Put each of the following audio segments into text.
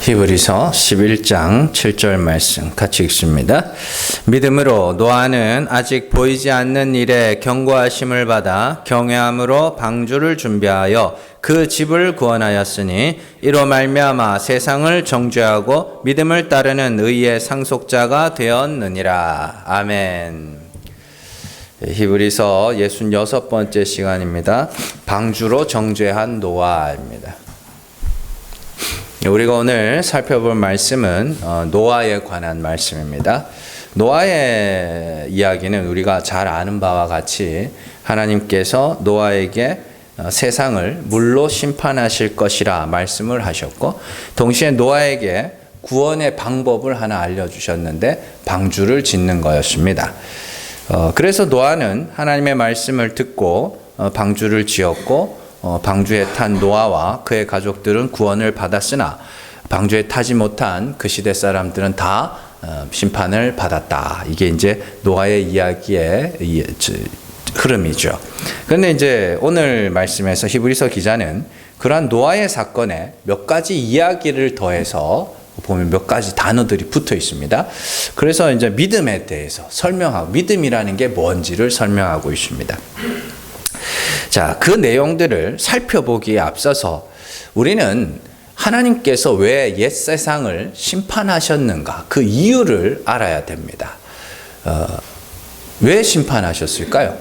히브리서 11장 7절 말씀 같이 읽습니다. 믿음으로 노아는 아직 보이지 않는 일에 경고하심을 받아 경외함으로 방주를 준비하여 그 집을 구원하였으니 이로 말미암아 세상을 정죄하고 믿음을 따르는 의의 상속자가 되었느니라. 아멘. 히브리서 66번째 시간입니다. 방주로 정죄한 노아입니다. 우리가 오늘 살펴볼 말씀은 노아에 관한 말씀입니다. 노아의 이야기는 우리가 잘 아는 바와 같이 하나님께서 노아에게 세상을 물로 심판하실 것이라 말씀을 하셨고, 동시에 노아에게 구원의 방법을 하나 알려주셨는데 방주를 짓는 거였습니다. 그래서 노아는 하나님의 말씀을 듣고 방주를 지었고, 방주에 탄 노아와 그의 가족들은 구원을 받았으나 방주에 타지 못한 그 시대 사람들은 다 심판을 받았다. 이게 이제 노아의 이야기의 흐름이죠. 그런데 이제 오늘 말씀에서 히브리서 기자는 그러한 노아의 사건에 몇 가지 이야기를 더해서 보면 몇 가지 단어들이 붙어 있습니다. 그래서 이제 믿음에 대해서 설명하고, 믿음이라는 게 뭔지를 설명하고 있습니다. 자, 그 내용들을 살펴보기에 앞서서 우리는 하나님께서 왜 옛 세상을 심판하셨는가, 그 이유를 알아야 됩니다. 왜 심판하셨을까요?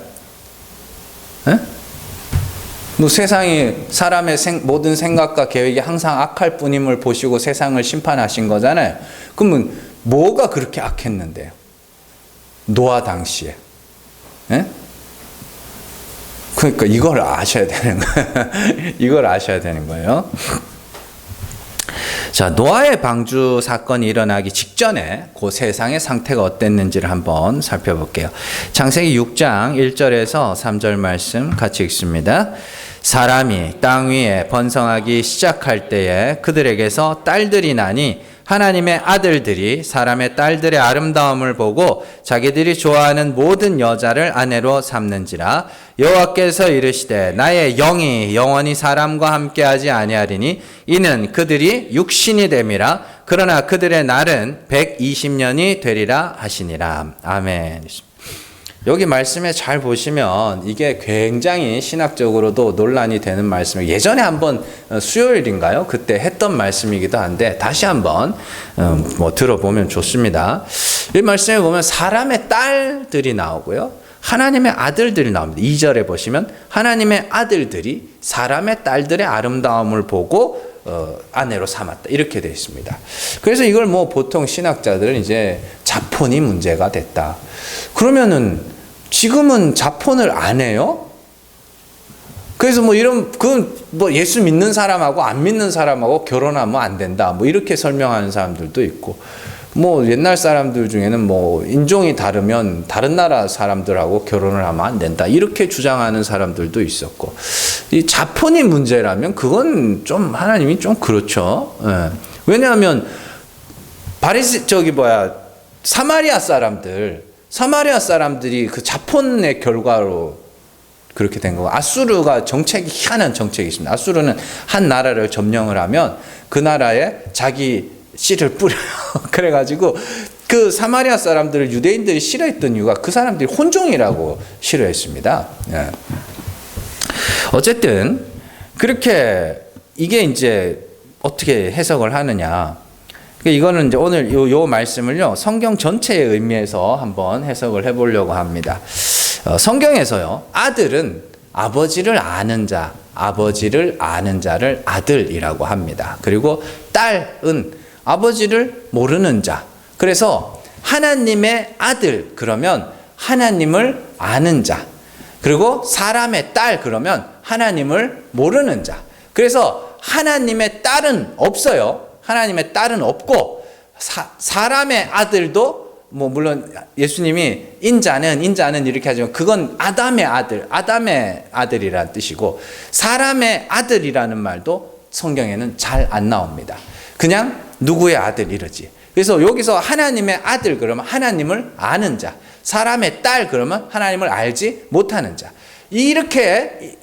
뭐 세상이 사람의 모든 생각과 계획이 항상 악할 뿐임을 보시고 세상을 심판하신 거잖아요. 그러면 뭐가 그렇게 악했는데요? 노아 당시에. 그러니까 이걸 아셔야 되는 거예요. 이걸 아셔야 되는 거예요. 자, 노아의 방주 사건이 일어나기 직전에 그 세상의 상태가 어땠는지를 한번 살펴볼게요. 창세기 6장 1절에서 3절 말씀 같이 읽습니다. 사람이 땅 위에 번성하기 시작할 때에 그들에게서 딸들이 나니 하나님의 아들들이 사람의 딸들의 아름다움을 보고 자기들이 좋아하는 모든 여자를 아내로 삼는지라. 여호와께서 이르시되 나의 영이 영원히 사람과 함께하지 아니하리니 이는 그들이 육신이 됨이라. 그러나 그들의 날은 120년이 되리라 하시니라. 아멘. 여기 말씀에 잘 보시면 이게 굉장히 신학적으로도 논란이 되는 말씀이에요. 예전에 한번 수요일인가요? 그때 했던 말씀이기도 한데 다시 한번 들어보면 좋습니다. 이 말씀에 보면 사람의 딸들이 나오고요, 하나님의 아들들이 나옵니다. 2절에 보시면 하나님의 아들들이 사람의 딸들의 아름다움을 보고 아내로 삼았다, 이렇게 되어 있습니다. 그래서 이걸 보통 신학자들은 이제 자폰이 문제가 됐다. 그러면은 지금은 자폰을 안 해요? 그래서 예수 믿는 사람하고 안 믿는 사람하고 결혼하면 안 된다, 이렇게 설명하는 사람들도 있고, 옛날 사람들 중에는 인종이 다르면 다른 나라 사람들하고 결혼을 하면 안 된다, 이렇게 주장하는 사람들도 있었고, 이 자폰이 문제라면 그건 좀 하나님이 좀 그렇죠. 예. 왜냐하면 사마리아 사람들이 그 자폰의 결과로 그렇게 된 거고, 아수르가 희한한 정책이 있습니다. 아수르는 한 나라를 점령을 하면 그 나라에 자기 씨를 뿌려요. 그래가지고 그 사마리아 사람들을 유대인들이 싫어했던 이유가 그 사람들이 혼종이라고 싫어했습니다. 예. 어쨌든 그렇게 이게 이제 어떻게 해석을 하느냐. 이거는 이제 오늘 요 말씀을요, 성경 전체의 의미에서 한번 해석을 해보려고 합니다. 성경에서요, 아들은 아버지를 아는 자를 아들이라고 합니다. 그리고 딸은 아버지를 모르는 자. 그래서 하나님의 아들 그러면 하나님을 아는 자. 그리고 사람의 딸 그러면 하나님을 모르는 자. 그래서 하나님의 딸은 없어요. 하나님의 딸은 없고, 사람의 아들도 물론 예수님이 인자는 이렇게 하지만 그건 아담의 아들이라는 뜻이고, 사람의 아들이라는 말도 성경에는 잘 안 나옵니다. 그냥 누구의 아들 이러지. 그래서 여기서 하나님의 아들 그러면 하나님을 아는 자, 사람의 딸 그러면 하나님을 알지 못하는 자. 이렇게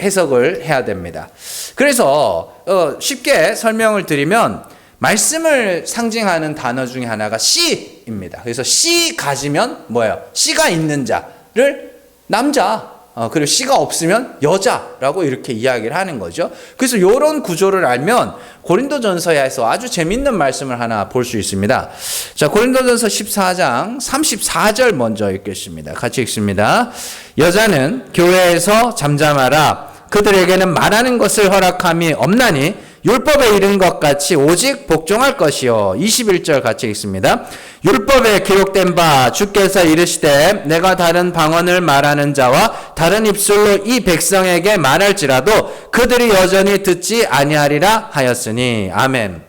해석을 해야 됩니다. 그래서 쉽게 설명을 드리면 말씀을 상징하는 단어 중에 하나가 씨입니다. 그래서 씨 가지면 뭐예요? 씨가 있는 자를 남자, 그리고 씨가 없으면 여자라고 이렇게 이야기를 하는 거죠. 그래서 이런 구조를 알면 고린도전서에서 아주 재밌는 말씀을 하나 볼 수 있습니다. 자, 고린도전서 14장 34절 먼저 읽겠습니다. 같이 읽습니다. 여자는 교회에서 잠잠하라. 그들에게는 말하는 것을 허락함이 없나니 율법에 이른 것 같이 오직 복종할 것이요. 21절 같이 읽습니다. 율법에 기록된 바 주께서 이르시되 내가 다른 방언을 말하는 자와 다른 입술로 이 백성에게 말할지라도 그들이 여전히 듣지 아니하리라 하였으니. 아멘.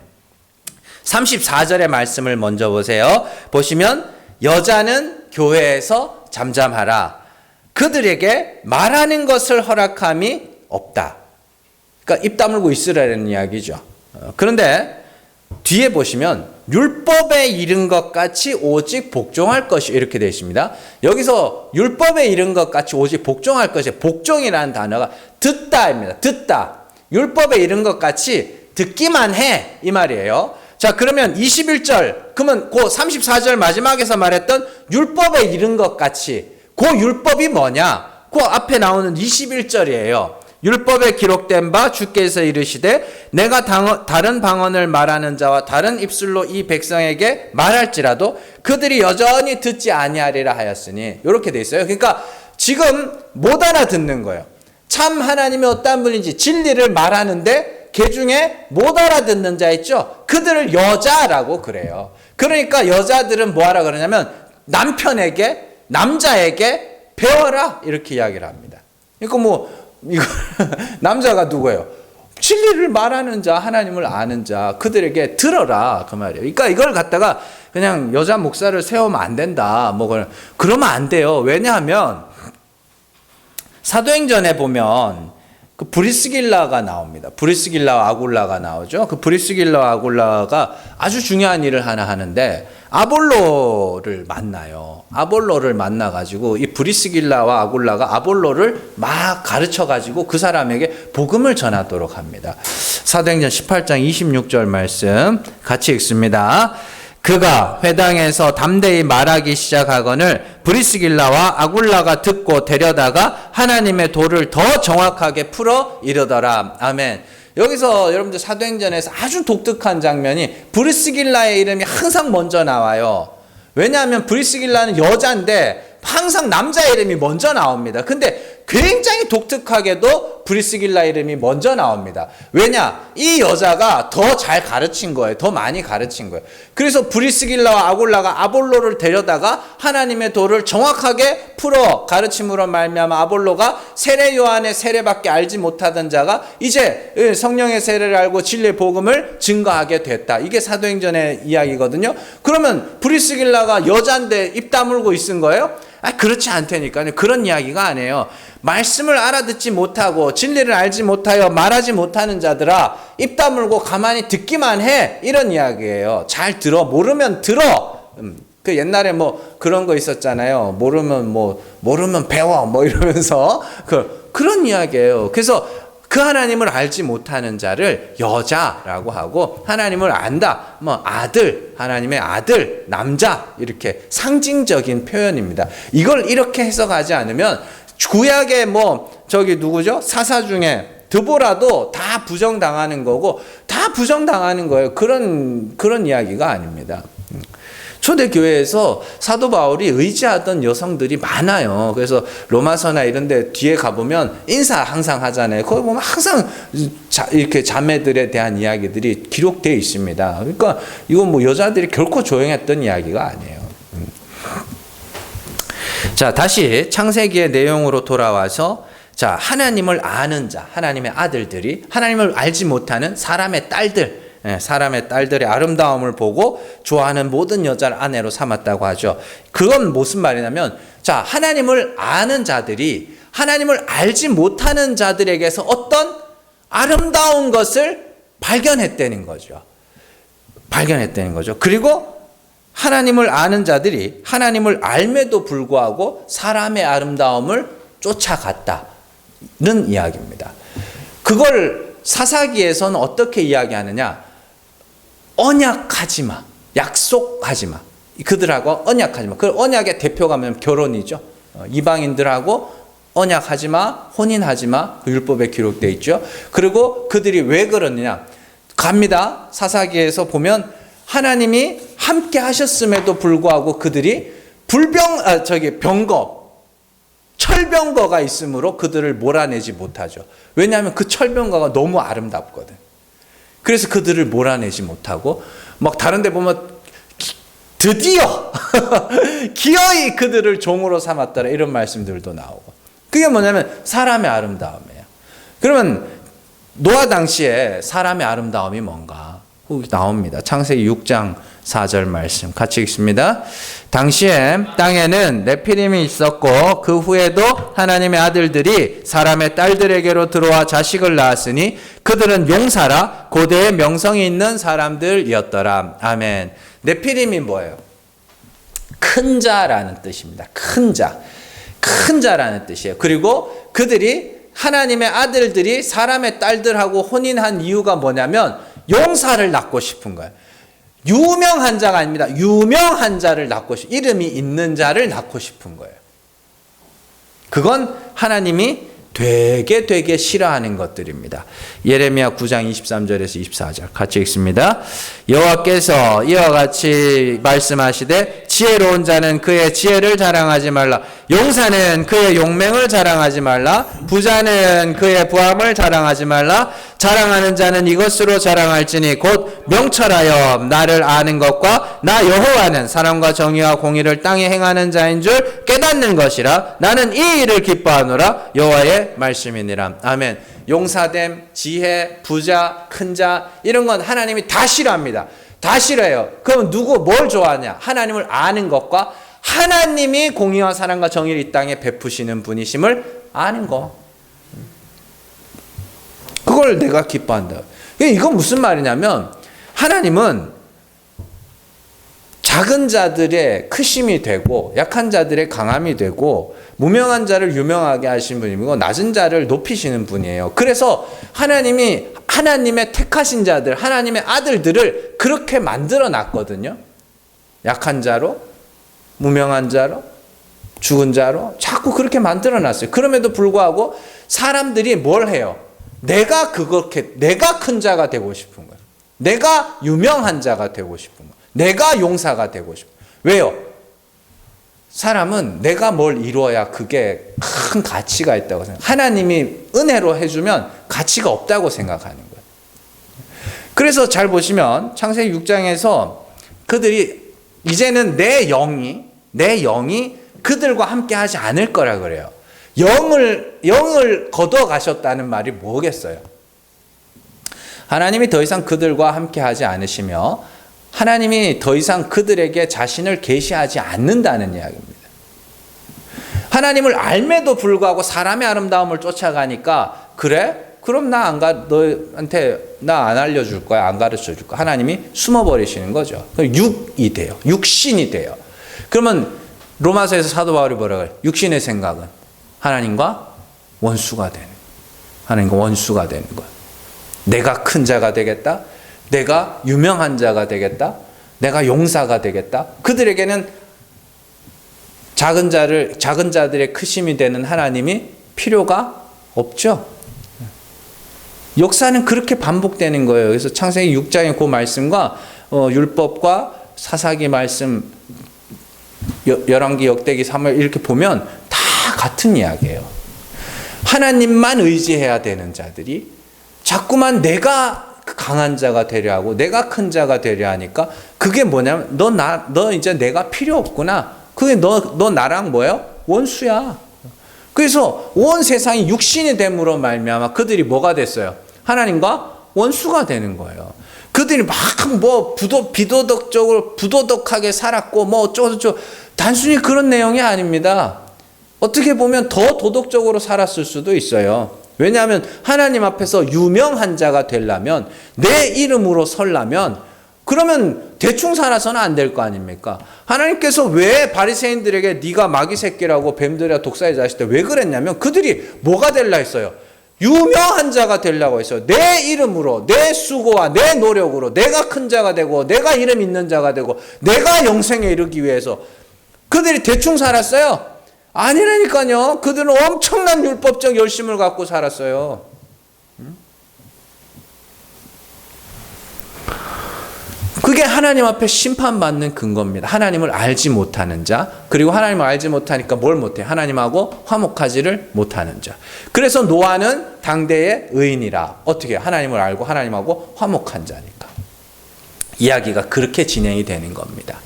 34절의 말씀을 먼저 보세요. 보시면 여자는 교회에서 잠잠하라. 그들에게 말하는 것을 허락함이 없다. 그러니까 입 다물고 있으라는 이야기죠. 그런데 뒤에 보시면 율법에 이른 것 같이 오직 복종할 것이 이렇게 되어 있습니다. 여기서 율법에 이른 것 같이 오직 복종할 것이 복종이라는 단어가 듣다입니다. 듣다. 율법에 이른 것 같이 듣기만 해 이 말이에요. 자, 그러면 21절 그러면 그 34절 마지막에서 말했던 율법에 이른 것 같이 그 율법이 뭐냐? 그 앞에 나오는 21절이에요. 율법에 기록된 바 주께서 이르시되 내가 다른 방언을 말하는 자와 다른 입술로 이 백성에게 말할지라도 그들이 여전히 듣지 아니하리라 하였으니 이렇게 돼 있어요. 그러니까 지금 못 알아듣는 거예요. 참 하나님이 어떤 분인지 진리를 말하는데 그 중에 못 알아듣는 자 있죠. 그들을 여자라고 그래요. 그러니까 여자들은 뭐하라 그러냐면 남자에게 배워라 이렇게 이야기를 합니다. 그러니까 이거 남자가 누구예요? 진리를 말하는 자, 하나님을 아는 자, 그들에게 들어라 그 말이에요. 그러니까 이걸 갖다가 그냥 여자 목사를 세우면 안 된다. 그러면 안 돼요. 왜냐하면 사도행전에 보면 그 브리스길라가 나옵니다. 브리스길라와 아굴라가 나오죠. 그 브리스길라와 아굴라가 아주 중요한 일을 하나 하는데 아볼로를 만나요. 아볼로를 만나가지고 이 브리스길라와 아굴라가 아볼로를 막 가르쳐가지고 그 사람에게 복음을 전하도록 합니다. 사도행전 18장 26절 말씀 같이 읽습니다. 그가 회당에서 담대히 말하기 시작하거늘 브리스길라와 아굴라가 듣고 데려다가 하나님의 도를 더 정확하게 풀어 이르더라. 아멘. 여기서 여러분들 사도행전에서 아주 독특한 장면이 브리스길라의 이름이 항상 먼저 나와요. 왜냐하면 브리스길라는 여자인데 항상 남자 이름이 먼저 나옵니다. 근데 굉장히 독특하게도 브리스길라 이름이 먼저 나옵니다. 왜냐? 이 여자가 더 잘 가르친 거예요. 더 많이 가르친 거예요. 그래서 브리스길라와 아굴라가 아볼로를 데려다가 하나님의 도를 정확하게 풀어 가르침으로 말미암아 아볼로가 세례 요한의 세례밖에 알지 못하던 자가 이제 성령의 세례를 알고 진리의 복음을 증거하게 됐다. 이게 사도행전의 이야기거든요. 그러면 브리스길라가 여자인데 입 다물고 있은 거예요? 그렇지 않다니까요. 그런 이야기가 아니에요. 말씀을 알아듣지 못하고 진리를 알지 못하여 말하지 못하는 자들아 입 다물고 가만히 듣기만 해 이런 이야기예요. 잘 들어. 모르면 들어. 그 옛날에 그런 거 있었잖아요. 모르면 배워 이러면서 그런 이야기예요. 그래서 그 하나님을 알지 못하는 자를 여자라고 하고 하나님을 안다. 아들, 하나님의 아들, 남자 이렇게 상징적인 표현입니다. 이걸 이렇게 해석하지 않으면 구약의 누구죠? 사사 중에 드보라도 다 부정당하는 거고 다 부정당하는 거예요. 그런 이야기가 아닙니다. 초대교회에서 사도 바울이 의지하던 여성들이 많아요. 그래서 로마서나 이런 데 뒤에 가보면 인사 항상 하잖아요. 거기 보면 항상 이렇게 자매들에 대한 이야기들이 기록되어 있습니다. 그러니까 이건 여자들이 결코 조용했던 이야기가 아니에요. 자, 다시 창세기의 내용으로 돌아와서 자, 하나님을 아는 자, 하나님의 아들들이 하나님을 알지 못하는 사람의 딸들의 아름다움을 보고 좋아하는 모든 여자를 아내로 삼았다고 하죠. 그건 무슨 말이냐면 자, 하나님을 아는 자들이 하나님을 알지 못하는 자들에게서 어떤 아름다운 것을 발견했다는 거죠. 그리고 하나님을 아는 자들이 하나님을 알매도 불구하고 사람의 아름다움을 쫓아갔다는 이야기입니다. 그걸 사사기에서는 어떻게 이야기하느냐? 언약하지 마. 약속하지 마. 그들하고 언약하지 마. 그 언약의 대표가 뭐냐면 결혼이죠. 이방인들하고 언약하지 마, 혼인하지 마. 그 율법에 기록되어 있죠. 그리고 그들이 왜 그러느냐? 갑니다. 사사기에서 보면 하나님이 함께 하셨음에도 불구하고 그들이 철병거가 있으므로 그들을 몰아내지 못하죠. 왜냐하면 그 철병거가 너무 아름답거든. 그래서 그들을 몰아내지 못하고 막 다른 데 보면 드디어 기어이 그들을 종으로 삼았더라 이런 말씀들도 나오고. 그게 뭐냐면 사람의 아름다움이에요. 그러면 노아 당시에 사람의 아름다움이 뭔가 나옵니다. 창세기 6장 4절 말씀 같이 읽습니다. 당시에 땅에는 네피림이 있었고 그 후에도 하나님의 아들들이 사람의 딸들에게로 들어와 자식을 낳았으니 그들은 용사라 고대의 명성이 있는 사람들이었더라. 아멘. 네피림이 뭐예요? 큰 자라는 뜻입니다. 큰 자라는 뜻이에요. 그리고 그들이 하나님의 아들들이 사람의 딸들하고 혼인한 이유가 뭐냐면 용사를 낳고 싶은 거예요. 유명한 자가 아닙니다. 유명한 자를 낳고 이름이 있는 자를 낳고 싶은 거예요. 그건 하나님이 되게 싫어하는 것들입니다. 예레미야 9장 23절에서 24절 같이 읽습니다. 여호와께서 이와 같이 말씀하시되 지혜로운 자는 그의 지혜를 자랑하지 말라. 용사는 그의 용맹을 자랑하지 말라. 부자는 그의 부함을 자랑하지 말라. 자랑하는 자는 이것으로 자랑할지니 곧 명철하여 나를 아는 것과 나 여호와는 사랑과 정의와 공의를 땅에 행하는 자인 줄 깨닫는 것이라. 나는 이 일을 기뻐하노라. 여호와의 말씀이니라. 아멘. 용사됨, 지혜, 부자, 큰 자 이런 건 하나님이 다 싫어합니다. 다 싫어해요. 그럼 뭘 좋아하냐? 하나님을 아는 것과 하나님이 공의와 사랑과 정의를 이 땅에 베푸시는 분이심을 아는 거. 그걸 내가 기뻐한다. 이건 무슨 말이냐면 하나님은 작은 자들의 크심이 되고 약한 자들의 강함이 되고 무명한 자를 유명하게 하시는 분이고 낮은 자를 높이시는 분이에요. 그래서 하나님이 하나님의 택하신 자들, 하나님의 아들들을 그렇게 만들어 놨거든요. 약한 자로, 무명한 자로, 죽은 자로 자꾸 그렇게 만들어 놨어요. 그럼에도 불구하고 사람들이 뭘 해요? 내가 큰 자가 되고 싶은 거예요. 내가 유명한 자가 되고 싶은 거예요. 내가 용사가 되고 싶은 거예요. 왜요? 사람은 내가 뭘 이루어야 그게 큰 가치가 있다고 생각해요. 하나님이 은혜로 해주면 가치가 없다고 생각하는 거예요. 그래서 잘 보시면 창세기 6장에서 그들이 이제는 내 영이 그들과 함께 하지 않을 거라 그래요. 영을 거둬 가셨다는 말이 뭐겠어요? 하나님이 더 이상 그들과 함께 하지 않으시며 하나님이 더 이상 그들에게 자신을 계시하지 않는다는 이야기입니다. 하나님을 알매도 불구하고 사람의 아름다움을 쫓아가니까 그래? 그럼 너한테 나 안 알려줄 거야. 안 가르쳐 줄 거야. 하나님이 숨어버리시는 거죠. 육이 돼요. 육신이 돼요. 그러면 로마서에서 사도 바울이 뭐라고 해요? 육신의 생각은 하나님과 원수가 되는 거예요. 하나님과 원수가 되는 거예요. 내가 큰 자가 되겠다. 내가 유명한 자가 되겠다. 내가 용사가 되겠다. 그들에게는 작은 자들의 크심이 되는 하나님이 필요가 없죠. 역사는 그렇게 반복되는 거예요. 그래서 창세기 6장의 그 말씀과 율법과 사사기 말씀, 열왕기, 역대기, 사무엘 이렇게 보면 다 같은 이야기예요. 하나님만 의지해야 되는 자들이 자꾸만 내가 강한 자가 되려 하고 내가 큰 자가 되려 하니까 그게 뭐냐면 너 이제 내가 필요 없구나. 그게 너 나랑 뭐예요? 원수야. 그래서 온 세상이 육신이 됨으로 말미암아 그들이 뭐가 됐어요? 하나님과 원수가 되는 거예요. 그들이 막 비도덕적으로 부도덕하게 살았고 어쩌고저쩌고 단순히 그런 내용이 아닙니다. 어떻게 보면 더 도덕적으로 살았을 수도 있어요. 왜냐하면 하나님 앞에서 유명한 자가 되려면 내 이름으로 설려면 그러면 대충 살아서는 안 될 거 아닙니까? 하나님께서 왜 바리새인들에게 네가 마귀 새끼라고 뱀들이야 독사의 자식들 왜 그랬냐면 그들이 뭐가 될라 했어요? 유명한 자가 되려고 했어요. 내 이름으로, 내 수고와 내 노력으로 내가 큰 자가 되고 내가 이름 있는 자가 되고 내가 영생에 이르기 위해서 그들이 대충 살았어요? 아니라니까요. 그들은 엄청난 율법적 열심을 갖고 살았어요. 그게 하나님 앞에 심판받는 근거입니다. 하나님을 알지 못하는 자, 그리고 하나님을 알지 못하니까 뭘 못해? 하나님하고 화목하지를 못하는 자. 그래서 노아는 당대의 의인이라. 어떻게? 하나님을 알고 하나님하고 화목한 자니까. 이야기가 그렇게 진행이 되는 겁니다.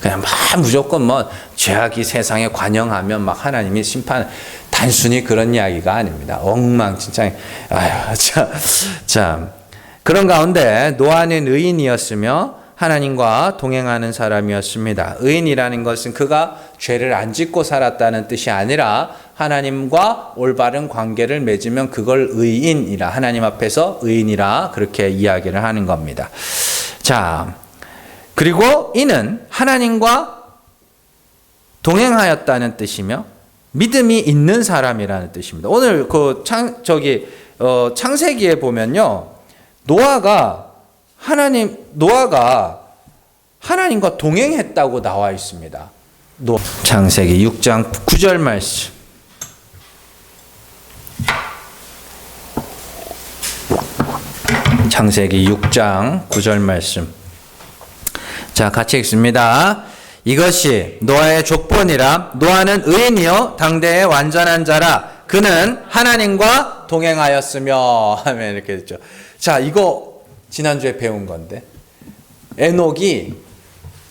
그냥 막 무조건 뭐 죄악이 세상에 관영하면 막 하나님이 심판, 단순히 그런 이야기가 아닙니다. 엉망진창. 아유, 참. 그런 가운데 노아는 의인이었으며 하나님과 동행하는 사람이었습니다. 의인이라는 것은 그가 죄를 안 짓고 살았다는 뜻이 아니라 하나님과 올바른 관계를 맺으면 그걸 의인이라, 하나님 앞에서 의인이라 그렇게 이야기를 하는 겁니다. 자, 그리고 이는 하나님과 동행하였다는 뜻이며 믿음이 있는 사람이라는 뜻입니다. 오늘 그 창세기에 보면요. 노아가 하나님과 동행했다고 나와 있습니다. 창세기 6장 9절 말씀. 창세기 6장 9절 말씀. 자, 같이 읽습니다. 이것이 노아의 족본이라. 노아는 의인이요 당대의 완전한 자라. 그는 하나님과 동행하였으며. 하면 이렇게 됐죠. 자, 이거 지난주에 배운 건데 에녹이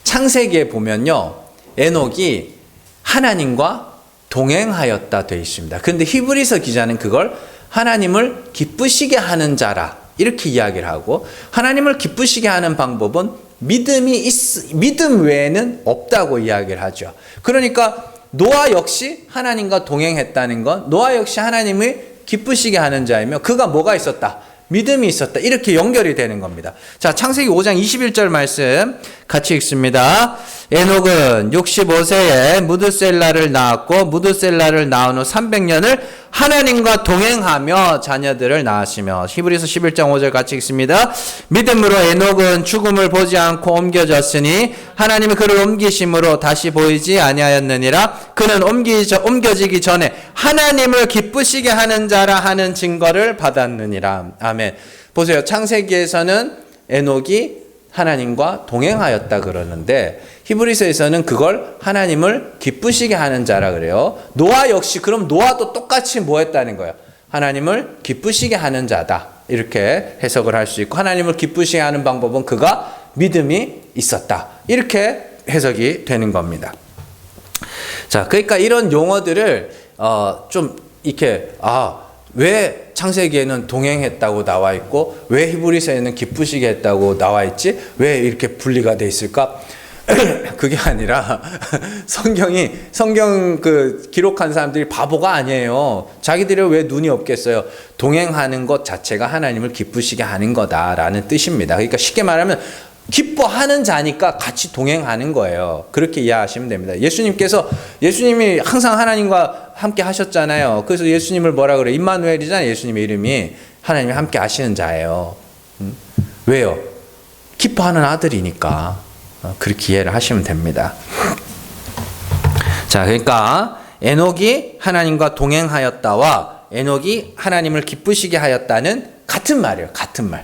창세기에 보면요, 에녹이 하나님과 동행하였다 되어 있습니다. 그런데 히브리서 기자는 그걸 하나님을 기쁘시게 하는 자라 이렇게 이야기를 하고, 하나님을 기쁘시게 하는 방법은 믿음 외에는 없다고 이야기를 하죠. 그러니까 노아 역시 하나님과 동행했다는 건 노아 역시 하나님을 기쁘시게 하는 자이며 그가 뭐가 있었다? 믿음이 있었다. 이렇게 연결이 되는 겁니다. 자, 창세기 5장 21절 말씀 같이 읽습니다. 에녹은 65세에 무드셀라를 낳았고 무드셀라를 낳은 후 300년을 하나님과 동행하며 자녀들을 낳았으며. 히브리서 11장 5절 같이 읽습니다. 믿음으로 에녹은 죽음을 보지 않고 옮겨졌으니 하나님이 그를 옮기심으로 다시 보이지 아니하였느니라. 그는 옮겨지기 전에 하나님을 기쁘시게 하는 자라 하는 증거를 받았느니라. 아멘. 보세요. 창세기에서는 에녹이 하나님과 동행하였다 그러는데 히브리서에서는 그걸 하나님을 기쁘시게 하는 자라 그래요. 노아 역시 그럼 노아도 똑같이 뭐 했다는 거예요? 하나님을 기쁘시게 하는 자다. 이렇게 해석을 할 수 있고, 하나님을 기쁘시게 하는 방법은 그가 믿음이 있었다. 이렇게 해석이 되는 겁니다. 자, 그러니까 이런 용어들을 좀 이렇게 왜 창세기에는 동행했다고 나와 있고 왜 히브리서에는 기쁘시게 했다고 나와 있지? 왜 이렇게 분리가 돼 있을까? 그게 아니라 성경 기록한 사람들이 바보가 아니에요. 자기들이 왜 눈이 없겠어요? 동행하는 것 자체가 하나님을 기쁘시게 하는 거다라는 뜻입니다. 그러니까 쉽게 말하면 기뻐하는 자니까 같이 동행하는 거예요. 그렇게 이해하시면 됩니다. 예수님이 항상 하나님과 함께 하셨잖아요. 그래서 예수님을 뭐라 그래요? 임마누엘이잖아요. 예수님의 이름이. 하나님이 함께 하시는 자예요. 왜요? 기뻐하는 아들이니까. 그렇게 이해를 하시면 됩니다. 자, 그러니까 에녹이 하나님과 동행하였다와 에녹이 하나님을 기쁘시게 하였다는 같은 말이에요. 같은 말.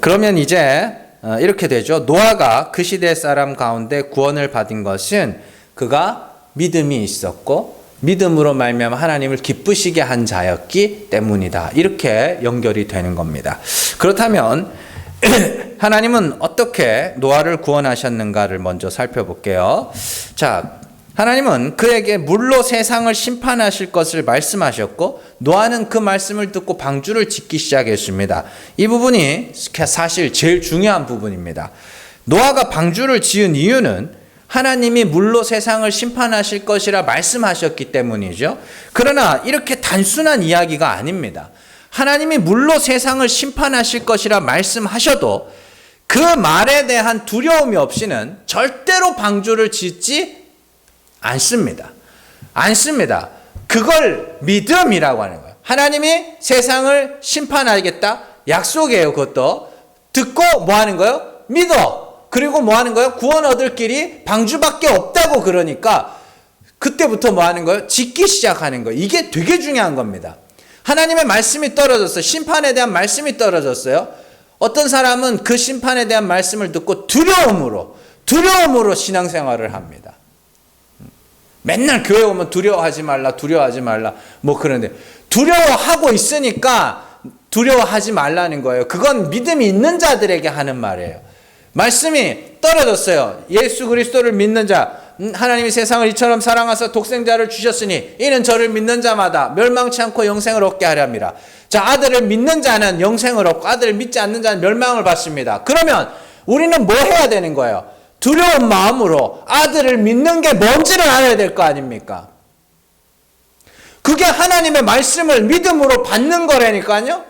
그러면 이제 이렇게 되죠. 노아가 그 시대 사람 가운데 구원을 받은 것은 그가 믿음이 있었고 믿음으로 말미암아 하나님을 기쁘시게 한 자였기 때문이다. 이렇게 연결이 되는 겁니다. 그렇다면 하나님은 어떻게 노아를 구원하셨는가를 먼저 살펴볼게요. 자, 하나님은 그에게 물로 세상을 심판하실 것을 말씀하셨고 노아는 그 말씀을 듣고 방주를 짓기 시작했습니다. 이 부분이 사실 제일 중요한 부분입니다. 노아가 방주를 지은 이유는 하나님이 물로 세상을 심판하실 것이라 말씀하셨기 때문이죠. 그러나 이렇게 단순한 이야기가 아닙니다. 하나님이 물로 세상을 심판하실 것이라 말씀하셔도 그 말에 대한 두려움이 없이는 절대로 방주를 짓지 않습니다. 않습니다. 그걸 믿음이라고 하는 거예요. 하나님이 세상을 심판하겠다? 약속이에요. 그것도. 듣고 뭐 하는 거예요? 믿어. 그리고 뭐 하는 거예요? 구원 얻을 길이 방주밖에 없다고 그러니까 그때부터 뭐 하는 거예요? 짓기 시작하는 거예요. 이게 되게 중요한 겁니다. 하나님의 말씀이 떨어졌어요. 심판에 대한 말씀이 떨어졌어요. 어떤 사람은 그 심판에 대한 말씀을 듣고 두려움으로 신앙생활을 합니다. 맨날 교회 오면 두려워하지 말라 뭐 그런데 두려워하고 있으니까 두려워하지 말라는 거예요. 그건 믿음이 있는 자들에게 하는 말이에요. 말씀이 떨어졌어요. 예수 그리스도를 믿는 자, 하나님이 세상을 이처럼 사랑하사 독생자를 주셨으니 이는 저를 믿는 자마다 멸망치 않고 영생을 얻게 하려 함이라. 자, 아들을 믿는 자는 영생을 얻고 아들을 믿지 않는 자는 멸망을 받습니다. 그러면 우리는 뭐 해야 되는 거예요? 두려운 마음으로 아들을 믿는 게 뭔지를 알아야 될 거 아닙니까? 그게 하나님의 말씀을 믿음으로 받는 거라니까요.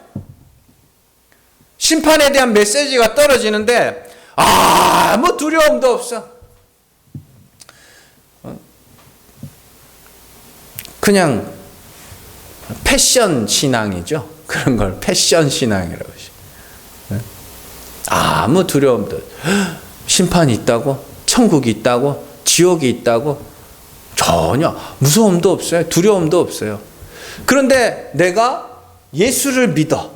심판에 대한 메시지가 떨어지는데 아무 두려움도 없어. 그냥 패션 신앙이죠. 그런 걸 패션 신앙이라고 하죠. 아무 두려움도 심판이 있다고? 천국이 있다고? 지옥이 있다고? 전혀 무서움도 없어요. 두려움도 없어요. 그런데 내가 예수를 믿어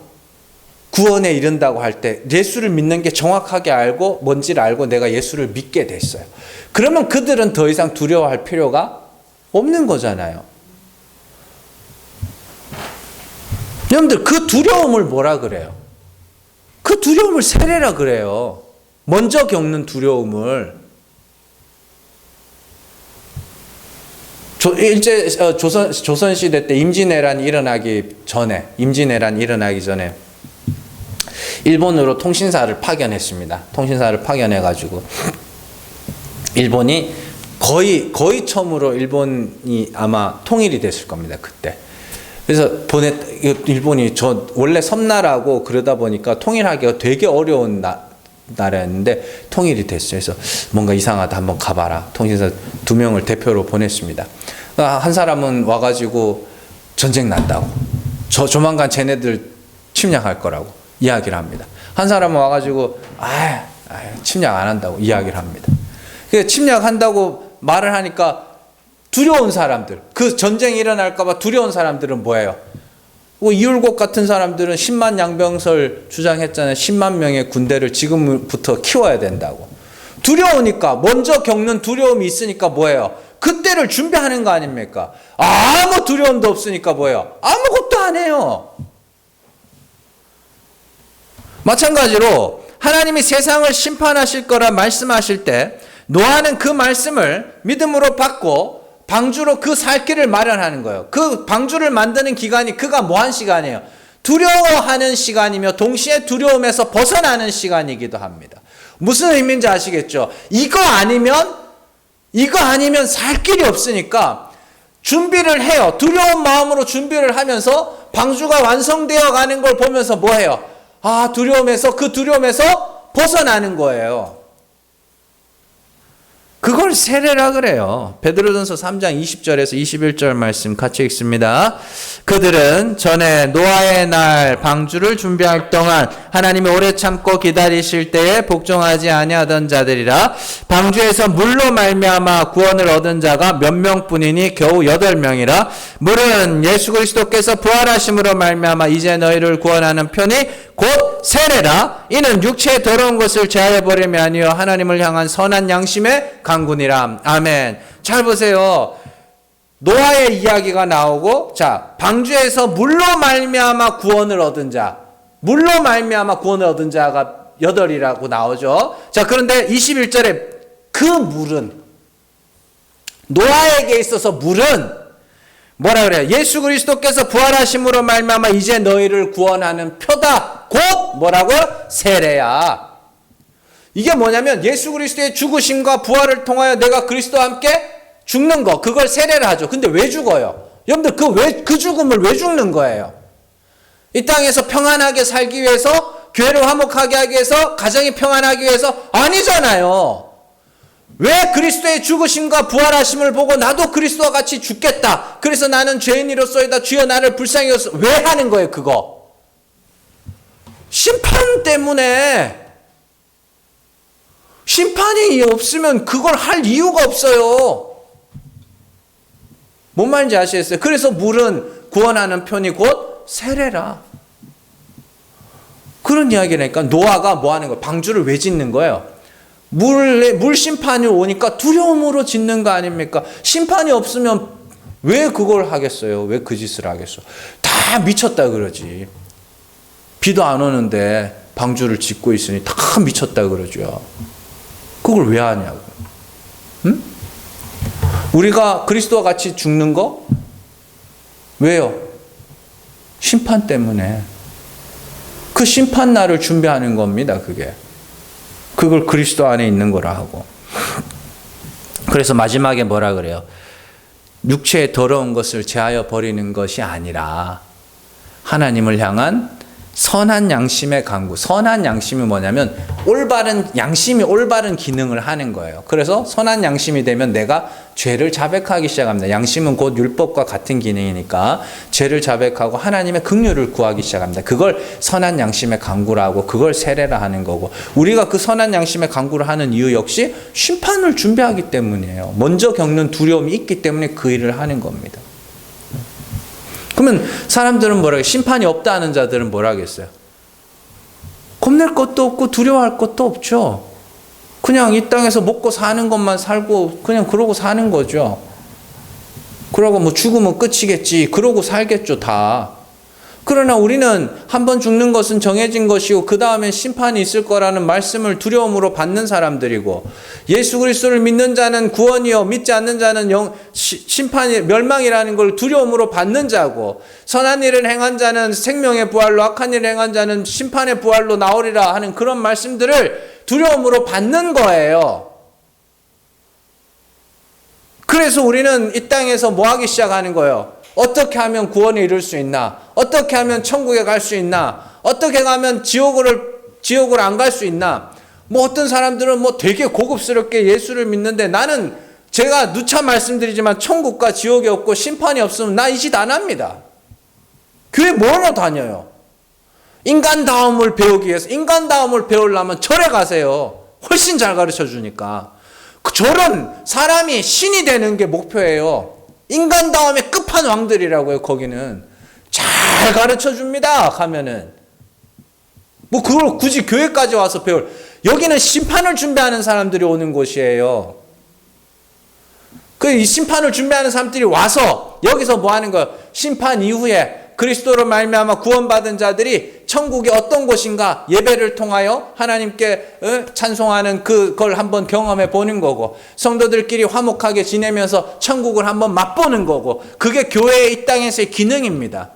구원에 이른다고 할 때 예수를 믿는 게 정확하게 알고 뭔지를 알고 내가 예수를 믿게 됐어요. 그러면 그들은 더 이상 두려워할 필요가 없는 거잖아요. 여러분들 그 두려움을 뭐라 그래요? 그 두려움을 세례라 그래요. 먼저 겪는 두려움을. 일제 조선시대 때 임진왜란이 일어나기 전에 일본으로 통신사를 파견했습니다. 통신사를 파견해가지고 일본이 거의 처음으로 일본이 아마 통일이 됐을 겁니다. 그때. 그래서 일본이 원래 섬나라고 그러다 보니까 통일하기가 되게 어려운 나라였는데 통일이 됐어요. 그래서 뭔가 이상하다 한번 가봐라. 통신사 2명을 대표로 보냈습니다. 한 사람은 와가지고 전쟁 난다고. 조만간 쟤네들 침략할 거라고 이야기를 합니다. 한 사람은 와가지고 침략 안 한다고 이야기를 합니다. 침략한다고 말을 하니까 두려운 사람들, 그 전쟁이 일어날까봐 두려운 사람들은 뭐예요? 이율곡 같은 사람들은 10만 양병설 주장했잖아요. 10만 명의 군대를 지금부터 키워야 된다고. 두려우니까, 먼저 겪는 두려움이 있으니까 뭐예요? 그때를 준비하는 거 아닙니까? 아무 두려움도 없으니까 뭐예요? 아무것도 안 해요. 마찬가지로 하나님이 세상을 심판하실 거라 말씀하실 때 노아는 그 말씀을 믿음으로 받고 방주로 그 살 길을 마련하는 거예요. 그 방주를 만드는 기간이 그가 뭐한 시간이에요? 두려워하는 시간이며 동시에 두려움에서 벗어나는 시간이기도 합니다. 무슨 의미인지 아시겠죠? 이거 아니면 살 길이 없으니까 준비를 해요. 두려운 마음으로 준비를 하면서 방주가 완성되어 가는 걸 보면서 뭐 해요? 그 두려움에서 벗어나는 거예요. 그걸 세례라 그래요. 베드로전서 3장 20절에서 21절 말씀 같이 읽습니다. 그들은 전에 노아의 날 방주를 준비할 동안 하나님이 오래 참고 기다리실 때에 복종하지 아니하던 자들이라. 방주에서 물로 말미암아 구원을 얻은 자가 몇 명뿐이니 겨우 8명이라. 물은 예수 그리스도께서 부활하심으로 말미암아 이제 너희를 구원하는 편이 곧 세례라. 이는 육체의 더러운 것을 제하여 버림이 아니요 하나님을 향한 선한 양심의 강군이라. 아멘. 잘 보세요. 노아의 이야기가 나오고, 자, 방주에서 물로 말미암아 구원을 얻은 자가 8이라고 나오죠. 자, 그런데 21절에 그 물은, 노아에게 있어서 물은 뭐라 그래요? 예수 그리스도께서 부활하심으로 말미암아 이제 너희를 구원하는 표다. 곧 뭐라고요? 세례야. 이게 뭐냐면 예수 그리스도의 죽으심과 부활을 통하여 내가 그리스도와 함께 죽는 거, 그걸 세례를 하죠. 근데 왜 죽어요? 여러분들 그 죽음을 왜 죽는 거예요? 이 땅에서 평안하게 살기 위해서 교회를 화목하게 하기 위해서, 가정이 평안하기 위해서? 아니잖아요. 왜 그리스도의 죽으심과 부활하심을 보고 나도 그리스도와 같이 죽겠다, 그래서 나는 죄인이로소이다, 주여 나를 불쌍히 여서, 왜 하는 거예요 그거? 심판 때문에. 심판이 없으면 그걸 할 이유가 없어요. 뭔 말인지 아시겠어요? 그래서 물은 구원하는 편이 곧 세례라. 그런 이야기라니까. 노아가 뭐 하는 거예요? 방주를 왜 짓는 거예요? 물 심판이 오니까 두려움으로 짓는 거 아닙니까? 심판이 없으면 왜 그걸 하겠어요? 왜 그 짓을 하겠어? 다 미쳤다 그러지. 비도 안 오는데 방주를 짓고 있으니 다 미쳤다 그러죠. 그걸 왜 하냐고. 응? 우리가 그리스도와 같이 죽는 거? 왜요? 심판 때문에. 그 심판 날을 준비하는 겁니다, 그게. 그걸 그리스도 안에 있는 거라 하고. 그래서 마지막에 뭐라 그래요? 육체의 더러운 것을 제하여 버리는 것이 아니라 하나님을 향한 선한 양심의 강구. 선한 양심이 뭐냐면 양심이 올바른 기능을 하는 거예요. 그래서 선한 양심이 되면 내가 죄를 자백하기 시작합니다. 양심은 곧 율법과 같은 기능이니까 죄를 자백하고 하나님의 긍휼을 구하기 시작합니다. 그걸 선한 양심의 강구라고, 그걸 세례라 하는 거고, 우리가 그 선한 양심의 강구를 하는 이유 역시 심판을 준비하기 때문이에요. 먼저 겪는 두려움이 있기 때문에 그 일을 하는 겁니다. 그러면 사람들은 뭐라 해요? 심판이 없다는 자들은 뭐라 하겠어요? 겁낼 것도 없고 두려워할 것도 없죠. 그냥 이 땅에서 먹고 사는 것만 살고 그냥 그러고 사는 거죠. 그러고 뭐 죽으면 끝이겠지, 그러고 살겠죠 다. 그러나 우리는 한번 죽는 것은 정해진 것이고 그 다음엔 심판이 있을 거라는 말씀을 두려움으로 받는 사람들이고, 예수 그리스도를 믿는 자는 구원이요 믿지 않는 자는 심판이 멸망이라는 걸 두려움으로 받는 자고, 선한 일을 행한 자는 생명의 부활로, 악한 일을 행한 자는 심판의 부활로 나오리라 하는 그런 말씀들을 두려움으로 받는 거예요. 그래서 우리는 이 땅에서 뭐 하기 시작하는 거예요? 어떻게 하면 구원에 이룰 수 있나? 어떻게 하면 천국에 갈 수 있나? 어떻게 하면 지옥을 안 갈 수 있나? 뭐 어떤 사람들은 뭐 되게 고급스럽게 예수를 믿는데, 나는 제가 누차 말씀드리지만 천국과 지옥이 없고 심판이 없으면 나 이 짓 안 합니다. 교회 뭐하러 다녀요? 인간다움을 배우기 위해서, 인간다움을 배우려면 절에 가세요. 훨씬 잘 가르쳐 주니까. 그 절은 사람이 신이 되는 게 목표예요. 인간다움의 끝판왕들이라고요. 거기는 잘 가르쳐 줍니다. 가면은 뭐 그걸 굳이 교회까지 와서 배울, 여기는 심판을 준비하는 사람들이 오는 곳이에요. 그 이 심판을 준비하는 사람들이 와서 여기서 뭐 하는 거예요? 심판 이후에 그리스도로 말미암아 구원받은 자들이 천국이 어떤 곳인가 예배를 통하여 하나님께 찬송하는 그걸 한번 경험해 보는 거고, 성도들끼리 화목하게 지내면서 천국을 한번 맛보는 거고, 그게 교회의 이 땅에서의 기능입니다.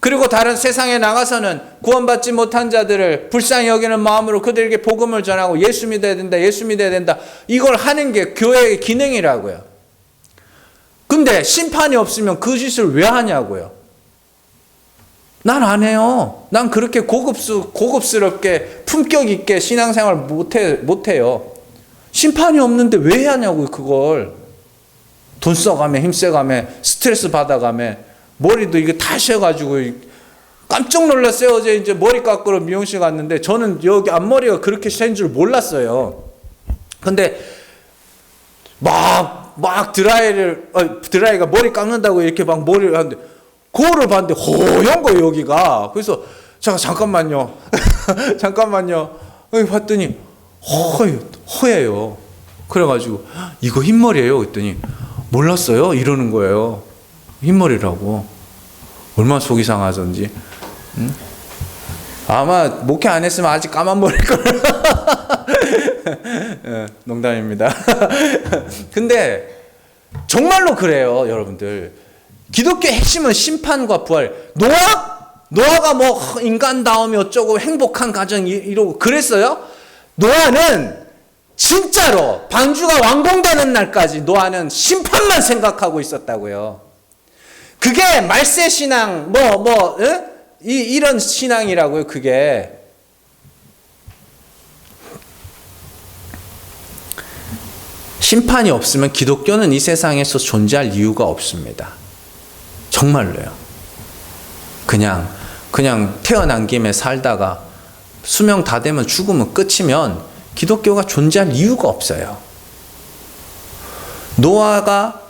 그리고 다른 세상에 나가서는 구원받지 못한 자들을 불쌍히 여기는 마음으로 그들에게 복음을 전하고 예수 믿어야 된다, 예수 믿어야 된다, 이걸 하는 게 교회의 기능이라고요. 근데 심판이 없으면 그 짓을 왜 하냐고요. 난 안 해요. 난 그렇게 고급스럽게 품격 있게 신앙생활 못해요. 심판이 없는데 왜 하냐고요, 그걸. 돈 써가며 힘써가며 스트레스 받아가며 머리도 이게 다 쉬어가지고 깜짝 놀랐어요. 어제 이제 머리 깎으러 미용실 갔는데 저는 여기 앞머리가 그렇게 센 줄 몰랐어요. 근데 막 드라이가 머리 깎는다고 이렇게 막 머리를 하는데, 거울을 봤는데 허연 거예요, 여기가. 그래서 잠깐만요. 잠깐만요. 여기 봤더니 허예요. 그래가지고 이거 흰머리예요. 그랬더니 몰랐어요 이러는 거예요. 흰머리라고. 얼마나 속이 상하던지. 응? 아마 목회 안 했으면 아직 까만 머리일 거예요. 농담입니다. 근데 정말로 그래요, 여러분들. 기독교의 핵심은 심판과 부활. 노아가 뭐 인간다움이 어쩌고 행복한 가정 이러고 그랬어요? 노아는 진짜로 방주가 완공되는 날까지 노아는 심판만 생각하고 있었다고요. 그게 말세 신앙, 이런 신앙이라고요, 그게. 심판이 없으면 기독교는 이 세상에서 존재할 이유가 없습니다. 정말로요. 그냥 태어난 김에 살다가 수명 다 되면 죽으면 끝이면 기독교가 존재할 이유가 없어요. 노아가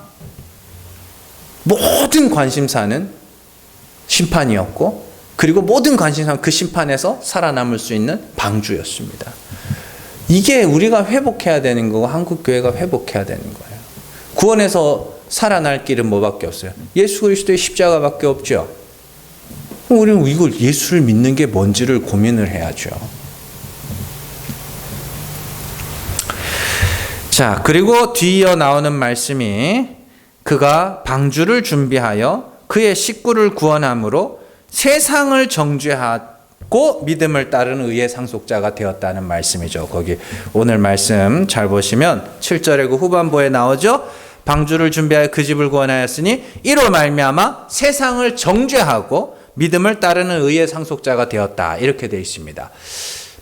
모든 관심사는 심판이었고, 그리고 모든 관심사는 그 심판에서 살아남을 수 있는 방주였습니다. 이게 우리가 회복해야 되는 거고 한국교회가 회복해야 되는 거예요. 구원에서 살아날 길은 뭐밖에 없어요? 예수 그리스도의 십자가밖에 없죠. 우리는 이걸 예수를 믿는 게 뭔지를 고민을 해야죠. 자, 그리고 뒤이어 나오는 말씀이 그가 방주를 준비하여 그의 식구를 구원함으로 세상을 정죄하고 믿음을 따르는 의의 상속자가 되었다는 말씀이죠. 거기 오늘 말씀 잘 보시면 7절의 그 후반부에 나오죠. 방주를 준비하여 그 집을 구원하였으니 이로 말미암아 세상을 정죄하고 믿음을 따르는 의의 상속자가 되었다. 이렇게 되어 있습니다.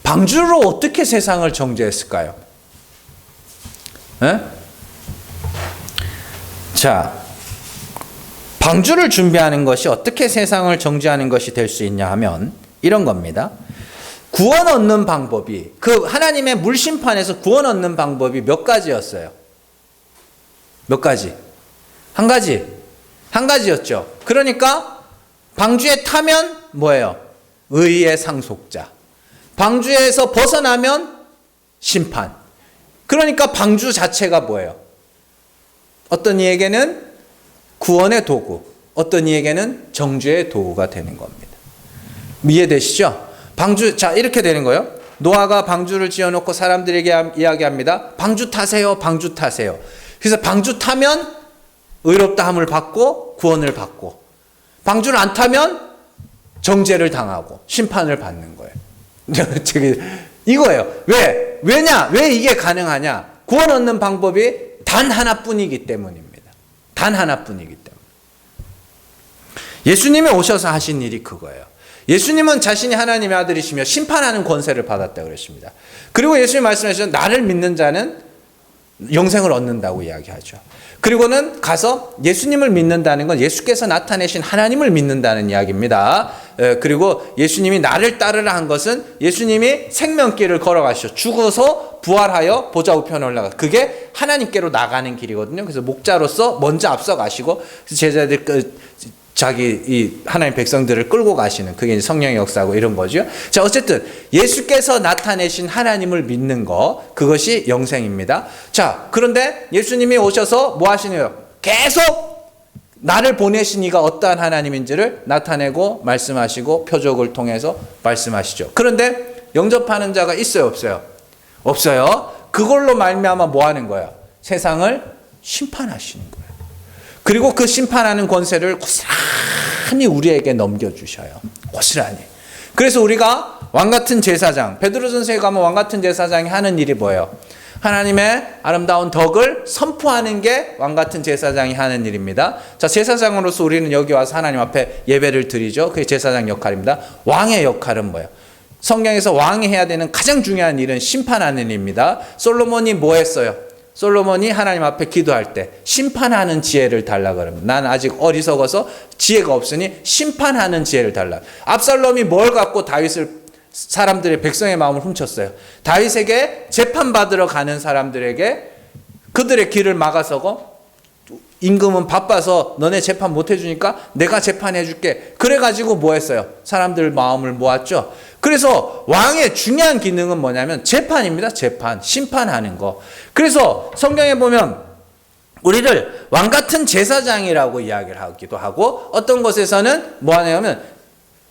방주로 어떻게 세상을 정죄했을까요? 에? 자, 방주를 준비하는 것이 어떻게 세상을 정죄하는 것이 될 수 있냐 하면 이런 겁니다. 구원 얻는 방법이, 그 하나님의 물심판에서 구원 얻는 방법이 몇 가지였어요? 몇 가지? 한 가지. 한 가지였죠. 그러니까 방주에 타면 뭐예요? 의의 상속자. 방주에서 벗어나면 심판. 그러니까 방주 자체가 뭐예요? 어떤 이에게는 구원의 도구, 어떤 이에게는 정죄의 도구가 되는 겁니다. 이해되시죠? 방주, 자, 이렇게 되는 거예요. 노아가 방주를 지어놓고 사람들에게 이야기합니다. 방주 타세요, 방주 타세요. 그래서 방주 타면 의롭다함을 받고 구원을 받고, 방주를 안 타면 정죄를 당하고 심판을 받는 거예요. 이거예요. 왜냐? 왜 이게 가능하냐? 구원 얻는 방법이 단 하나뿐이기 때문입니다. 단 하나뿐이기 때문에. 예수님이 오셔서 하신 일이 그거예요. 예수님은 자신이 하나님의 아들이시며 심판하는 권세를 받았다고 그랬습니다. 그리고 예수님 말씀하시죠. 나를 믿는 자는 영생을 얻는다고 이야기하죠. 그리고는 가서 예수님을 믿는다는 건 예수께서 나타내신 하나님을 믿는다는 이야기입니다. 그리고 예수님이 나를 따르라 한 것은 예수님이 생명길을 걸어가시죠. 죽어서 부활하여 보좌 우편에 올라가. 그게 하나님께로 나가는 길이거든요. 그래서 목자로서 먼저 앞서 가시고 제자들 자기 이 하나님 백성들을 끌고 가시는, 그게 성령의 역사고 이런 거죠. 자, 어쨌든 예수께서 나타내신 하나님을 믿는 거, 그것이 영생입니다. 자, 그런데 예수님이 오셔서 뭐 하시네요? 계속 나를 보내신 이가 어떠한 하나님인지를 나타내고 말씀하시고 표적을 통해서 말씀하시죠. 그런데 영접하는 자가 있어요, 없어요? 없어요. 그걸로 말미암아 뭐 하는 거예요? 세상을 심판하시는 거예요. 그리고 그 심판하는 권세를 고스란히 우리에게 넘겨주셔요. 고스란히. 그래서 우리가 왕같은 제사장, 베드로전서에 가면 왕같은 제사장이 하는 일이 뭐예요? 하나님의 아름다운 덕을 선포하는 게 왕같은 제사장이 하는 일입니다. 자, 제사장으로서 우리는 여기 와서 하나님 앞에 예배를 드리죠. 그게 제사장 역할입니다. 왕의 역할은 뭐예요? 성경에서 왕이 해야 되는 가장 중요한 일은 심판하는 일입니다. 솔로몬이 뭐 했어요? 솔로몬이 하나님 앞에 기도할 때 심판하는 지혜를 달라 그럽니다. 난 아직 어리석어서 지혜가 없으니 심판하는 지혜를 달라. 압살롬이 뭘 갖고 사람들의 백성의 마음을 훔쳤어요. 다윗에게 재판받으러 가는 사람들에게 그들의 길을 막아서고, 임금은 바빠서 너네 재판 못 해주니까 내가 재판해 줄게. 그래가지고 뭐 했어요? 사람들 마음을 모았죠. 그래서 왕의 중요한 기능은 뭐냐면 재판입니다. 재판, 심판하는 거. 그래서 성경에 보면 우리를 왕같은 제사장이라고 이야기를 하기도 하고, 어떤 곳에서는 뭐 하냐면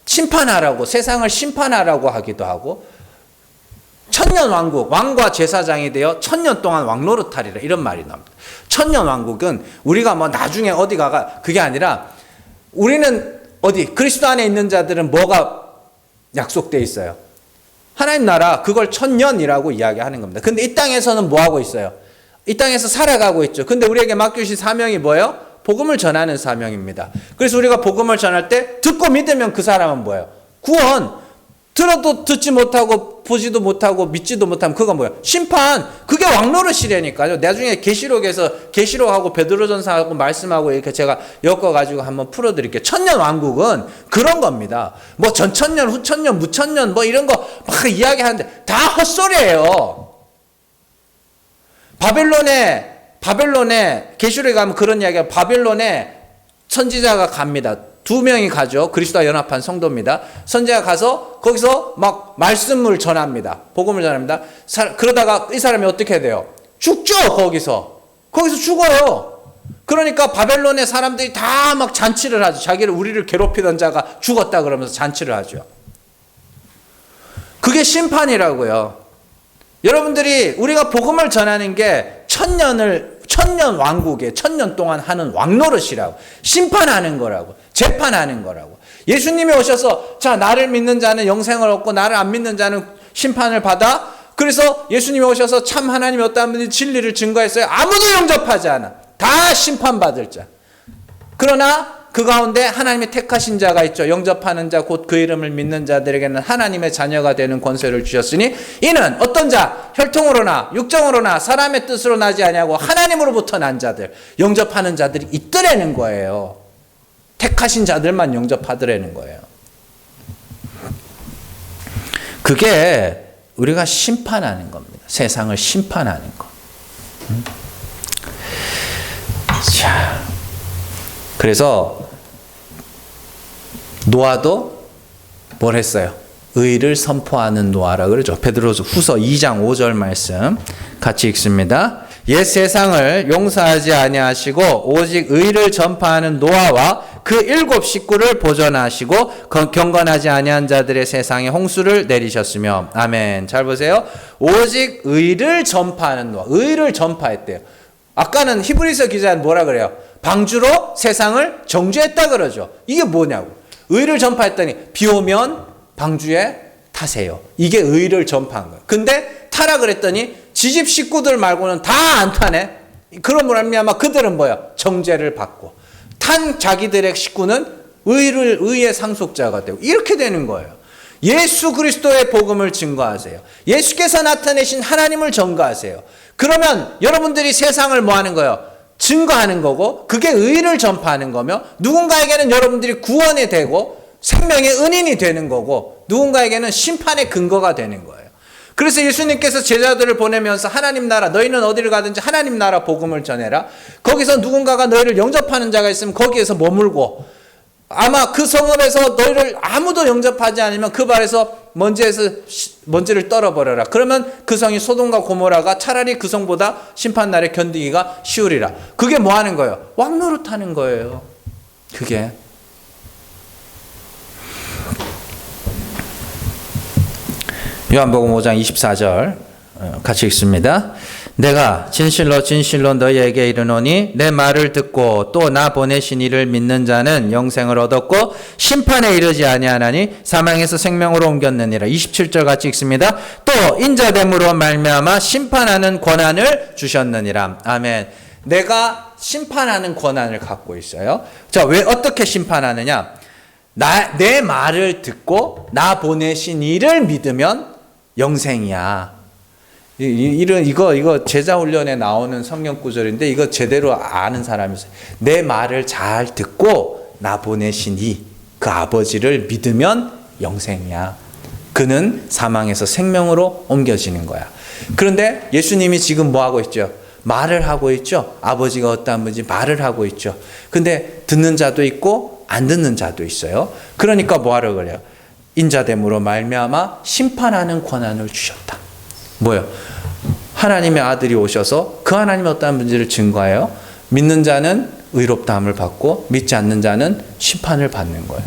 심판하라고, 세상을 심판하라고 하기도 하고, 천년왕국, 왕과 제사장이 되어 천년 동안 왕노릇하리라, 이런 말이 나옵니다. 천년왕국은 우리가 뭐 나중에 어디 가가, 그게 아니라 우리는 어디 그리스도 안에 있는 자들은 뭐가 약속되어 있어요? 하나님 나라, 그걸 천년이라고 이야기하는 겁니다. 근데 이 땅에서는 뭐 하고 있어요? 이 땅에서 살아가고 있죠. 근데 우리에게 맡겨주신 사명이 뭐예요? 복음을 전하는 사명입니다. 그래서 우리가 복음을 전할 때 듣고 믿으면 그 사람은 뭐예요? 구원. 들어도 듣지 못하고 보지도 못하고 믿지도 못하면 그건 뭐야? 심판. 그게 왕노릇이라니까요. 나중에 계시록하고 베드로전서하고 말씀하고 이렇게 제가 엮어가지고 한번 풀어드릴게요. 천년 왕국은 그런 겁니다. 뭐 전천년, 후천년, 무천년 뭐 이런 거 막 이야기하는데 다 헛소리예요. 바벨론에 계시록에 가면 그런 이야기가 바벨론에 선지자가 갑니다. 2명이 가죠. 그리스도와 연합한 성도입니다. 선지자가 가서 거기서 막 말씀을 전합니다. 복음을 전합니다. 그러다가 이 사람이 어떻게 돼요? 죽죠. 거기서 죽어요. 그러니까 바벨론의 사람들이 다 막 잔치를 하죠. 우리를 괴롭히던 자가 죽었다 그러면서 잔치를 하죠. 그게 심판이라고요. 여러분들이 우리가 복음을 전하는 게 천년 왕국에 천년 동안 하는 왕노릇이라고, 심판하는 거라고, 재판하는 거라고. 예수님이 오셔서 자, 나를 믿는 자는 영생을 얻고 나를 안 믿는 자는 심판을 받아. 그래서 예수님이 오셔서 참 하나님이 어떠한 분이 진리를 증거했어요. 아무도 영접하지 않아. 다 심판받을 자. 그러나 그 가운데 하나님이 택하신 자가 있죠. 영접하는 자, 곧 그 이름을 믿는 자들에게는 하나님의 자녀가 되는 권세를 주셨으니 이는 어떤 자, 혈통으로나 육정으로나 사람의 뜻으로 나지 아니하고 하나님으로부터 난 자들, 영접하는 자들이 있더라는 거예요. 택하신 자들만 영접하더라는 거예요. 그게 우리가 심판하는 겁니다. 세상을 심판하는 거. 자, 그래서 노아도 뭘 했어요? 의를 선포하는 노아라 그러죠. 베드로후서 2장 5절 말씀 같이 읽습니다. 옛 세상을 용서하지 아니하시고 오직 의를 전파하는 노아와 그 7 식구를 보존하시고 경건하지 아니한 자들의 세상에 홍수를 내리셨으며. 아멘. 잘 보세요. 오직 의를 전파하는 노아. 의를 전파했대요. 아까는 히브리서 기자는 뭐라 그래요? 방주로 세상을 정죄했다 그러죠. 이게 뭐냐고. 의를 전파했더니 비 오면 방주에 타세요. 이게 의를 전파한 거예요. 근데 타라 그랬더니 지집 식구들 말고는 다 안 타네. 그런 말미암아 그들은 뭐야? 정죄를 받고 탄 자기들의 식구는 의의 상속자가 되고 이렇게 되는 거예요. 예수 그리스도의 복음을 증거하세요. 예수께서 나타내신 하나님을 전가하세요. 그러면 여러분들이 세상을 뭐 하는 거예요? 증거하는 거고, 그게 의를 전파하는 거며, 누군가에게는 여러분들이 구원이 되고 생명의 은인이 되는 거고, 누군가에게는 심판의 근거가 되는 거예요. 그래서 예수님께서 제자들을 보내면서 하나님 나라, 너희는 어디를 가든지 하나님 나라 복음을 전해라. 거기서 누군가가 너희를 영접하는 자가 있으면 거기에서 머물고, 아마 그 성읍에서 너희를 아무도 영접하지 않으면 그 발에서 먼지를 떨어버려라. 그러면 그 성이 소돔과 고모라가 차라리 그 성보다 심판날에 견디기가 쉬우리라. 그게 뭐 하는 거예요? 왕노릇하는 거예요. 그게. 요한복음 5장 24절 같이 읽습니다. 내가 진실로 너희에게 이르노니 내 말을 듣고 또 나 보내신 이를 믿는 자는 영생을 얻었고 심판에 이르지 아니하나니 사망에서 생명으로 옮겼느니라. 27절 같이 읽습니다. 또 인자됨으로 말미암아 심판하는 권한을 주셨느니라. 아멘. 내가 심판하는 권한을 갖고 있어요. 자, 왜 어떻게 심판하느냐? 내 말을 듣고 나 보내신 이를 믿으면 영생이야. 이거 제자 훈련에 나오는 성경 구절인데 이거 제대로 아는 사람이 있어요. 내 말을 잘 듣고 나 보내신 그 아버지를 믿으면 영생이야. 그는 사망에서 생명으로 옮겨지는 거야. 그런데 예수님이 지금 뭐 하고 있죠? 말을 하고 있죠. 아버지가 어떠한 분인지 말을 하고 있죠. 근데 듣는 자도 있고 안 듣는 자도 있어요. 그러니까 뭐 하라고 그래요? 인자됨으로 말미암아 심판하는 권한을 주셨다. 뭐예요? 하나님의 아들이 오셔서 그 하나님의 어떠한 분인지를 증거하여 믿는 자는 의롭다함을 받고 믿지 않는 자는 심판을 받는 거예요.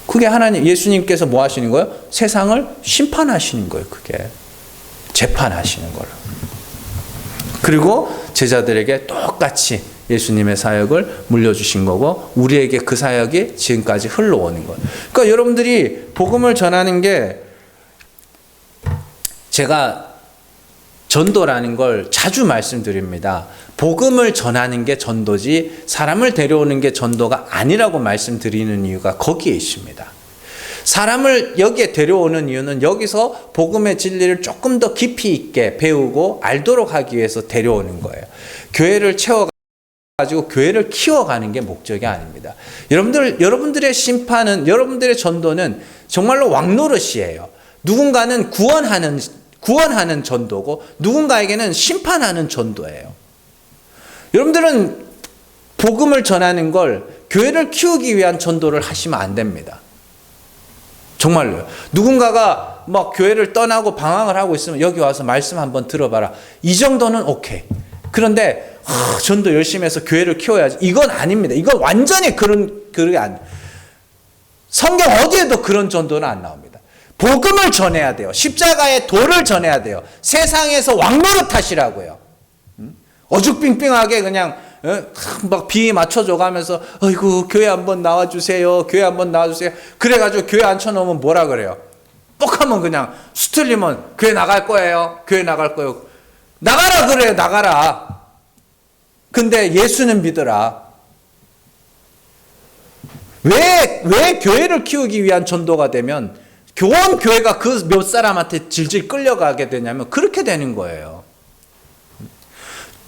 그게 예수님께서 뭐 하시는 거예요? 세상을 심판하시는 거예요. 그게 재판하시는 거예요. 그리고 제자들에게 똑같이 예수님의 사역을 물려주신 거고 우리에게 그 사역이 지금까지 흘러오는 거예요. 그러니까 여러분들이 복음을 전하는 게 제가 전도라는 걸 자주 말씀드립니다. 복음을 전하는 게 전도지 사람을 데려오는 게 전도가 아니라고 말씀드리는 이유가 거기에 있습니다. 사람을 여기에 데려오는 이유는 여기서 복음의 진리를 조금 더 깊이 있게 배우고 알도록 하기 위해서 데려오는 거예요. 교회를 채워가지고 교회를 키워가는 게 목적이 아닙니다. 여러분들의 심판은, 여러분들의 전도는 정말로 왕노릇이에요. 누군가는 구원하는 전도고 누군가에게는 심판하는 전도예요. 여러분들은 복음을 전하는 걸 교회를 키우기 위한 전도를 하시면 안 됩니다. 정말로요. 누군가가 막 교회를 떠나고 방황을 하고 있으면 여기 와서 말씀 한번 들어봐라. 이 정도는 오케이. 그런데 전도 열심히 해서 교회를 키워야지. 이건 아닙니다. 이건 완전히 그게 아니에요. 성경 어디에도 그런 전도는 안 나옵니다. 복음을 전해야 돼요. 십자가의 도를 전해야 돼요. 세상에서 왕노릇 하시라고요. 어죽빙빙하게 그냥 막 비위 맞춰줘 가면서 어이구 교회 한번 나와주세요. 교회 한번 나와주세요. 그래가지고 교회 앉혀놓으면 뭐라 그래요? 뻑하면 그냥 수틀리면 교회 나갈 거예요. 교회 나갈 거예요. 나가라 그래요. 나가라. 근데 예수는 믿어라. 왜 교회를 키우기 위한 전도가 되면 교회가 그 몇 사람한테 질질 끌려가게 되냐면 그렇게 되는 거예요.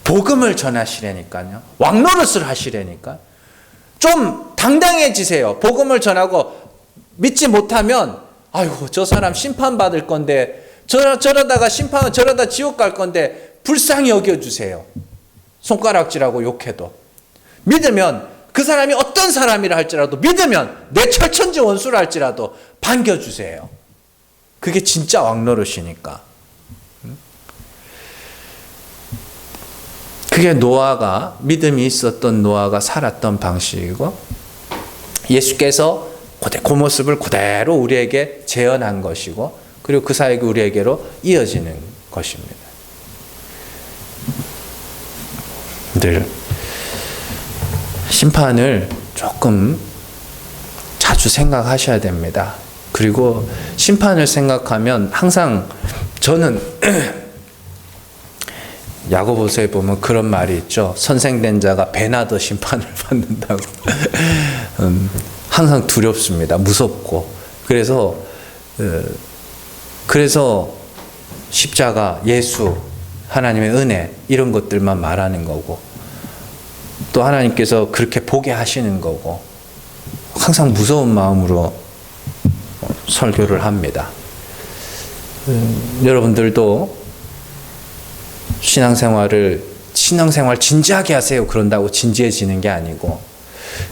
복음을 전하시라니까요. 왕노릇을 하시라니까. 좀 당당해지세요. 복음을 전하고 믿지 못하면 아이고 저 사람 심판받을 건데 저러다가 저러다 지옥 갈 건데 불쌍히 여겨주세요. 손가락질하고 욕해도. 믿으면 그 사람이 어떤 사람이라 할지라도 믿으면 내 철천지 원수라 할지라도 반겨주세요. 그게 진짜 왕노릇이니까. 그게 노아가, 믿음이 있었던 노아가 살았던 방식이고 예수께서 그 모습을 그대로 우리에게 재현한 것이고 그리고 그 사역이 우리에게로 이어지는 것입니다. 늘 심판을 조금 자주 생각하셔야 됩니다. 그리고 심판을 생각하면 항상 저는 야고보서에 보면 그런 말이 있죠. 선생된 자가 배나 더 심판을 받는다고. 항상 두렵습니다. 무섭고. 그래서 십자가, 예수, 하나님의 은혜 이런 것들만 말하는 거고 또 하나님께서 그렇게 보게 하시는 거고 항상 무서운 마음으로 설교를 합니다. 여러분들도 신앙생활 진지하게 하세요. 그런다고 진지해지는 게 아니고